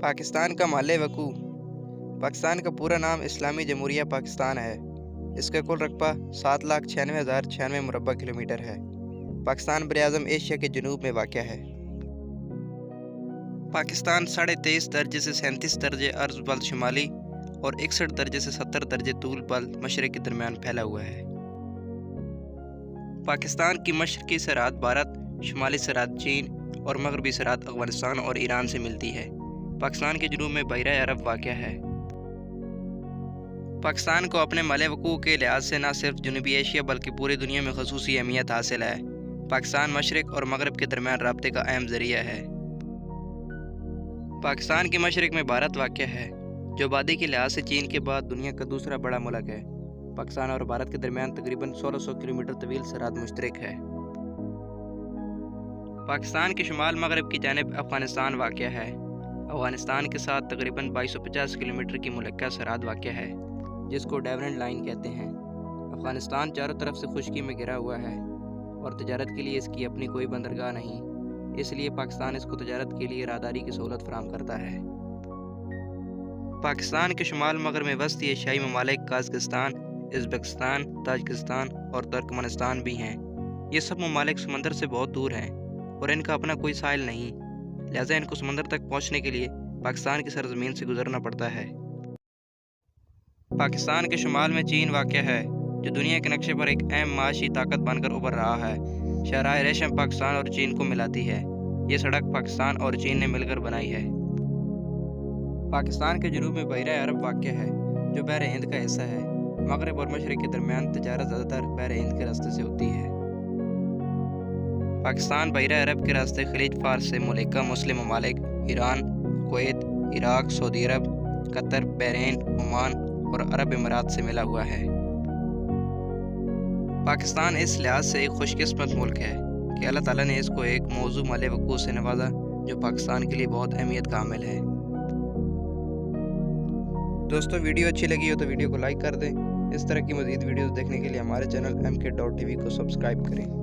पाकिस्तान का माले वकू। पाकिस्तान का पूरा नाम इस्लामी जमहूरिया पाकिस्तान है। इसका कुल रकबा 7,96,096 मुरबा किलोमीटर है। पाकिस्तान बरआज़म एशिया के जनूब में वाक़या है। पाकिस्तान 23.5 दर्जे से 37 दर्जे अर्ज़ बल शुमाली और 61 दर्जे से 70 दर्जे तूल बल मशरक़ के दरमियान फैला हुआ है। पाकिस्तान की मशरक़ी सरहद भारत, शुमाली सरहद चीन और मगरबी सरहद अफ़गानिस्तान और ईरान से मिलती है। पाकिस्तान के जुनूब में बहरा अरब वाक़या है। पाकिस्तान को अपने माले वकूअ के लिहाज से न सिर्फ जनूबी एशिया बल्कि पूरी दुनिया में ख़ुसूसी अहमियत हासिल है। पाकिस्तान मशरक़ और मगरब के दरमियान राब्ते का अहम ज़रिया है। पाकिस्तान के मशरक़ में भारत वाक़या है, जो आबादी के लिहाज से चीन के बाद दुनिया का दूसरा बड़ा मुल्क है। पाकिस्तान और भारत के दरमियान तकरीबन 1600 किलोमीटर तवील सरहद मुश्तरक है। पाकिस्तान के शुमाल मगरब की जानिब अफ़गानिस्तान वाक़या है। अफ़गानिस्तान के साथ तकरीबन 2250 किलोमीटर की मुल्का सरहद वाक़या है, जिसको डेवरेंट लाइन कहते हैं। अफ़गानिस्तान चारों तरफ से खुश्की में घिरा हुआ है और तजारत के लिए इसकी अपनी कोई बंदरगाह नहीं, इसलिए पाकिस्तान इसको तजारत के लिए राहदारी की सहूलत फराहम करता है। पाकिस्तान के शुमाल मगरब में वस्ती एशियाई ममालिक कज़ाकिस्तान, उज़्बेकिस्तान, ताजिकिस्तान और तुर्कमेनिस्तान भी हैं। ये सब ममालिक समंदर से बहुत दूर हैं और इनका अपना कोई साहिल नहीं, लिहाजा इनको समंदर तक पहुंचने के लिए पाकिस्तान की सरजमीन से गुजरना पड़ता है। पाकिस्तान के शुमाल में चीन वाक़या है, जो दुनिया के नक्शे पर एक अहम माशी ताकत बनकर उभर रहा है। शहराए रेशम पाकिस्तान और चीन को मिलाती है। ये सड़क पाकिस्तान और चीन ने मिलकर बनाई है। पाकिस्तान के जनूब में बहरा अरब वाक़या है, जो बहर हिंद का हिस्सा है। मगरब और मशरक़ के दरमियान तजारत ज़्यादातर बहर हिंद के रास्ते से होती है। पाकिस्तान बहरा अरब के रास्ते खलीज फारस से मुल्का मुस्लिम ममालिक ईरान, कुवैत, इराक, सऊदी अरब, कतर, बहरीन, ओमान और अरब इमारात से मिला हुआ है। पाकिस्तान इस लिहाज से एक खुशकिस्मत मुल्क है कि अल्लाह ताला ने इसको एक मौजू माले वकूअ से नवाजा, जो पाकिस्तान के लिए बहुत अहमियत का हामिल है। दोस्तों, वीडियो अच्छी लगी हो तो वीडियो को लाइक कर दें। इस तरह की मज़ीद वीडियोज़ देखने के लिए हमारे चैनल MK.TV को सब्सक्राइब करें।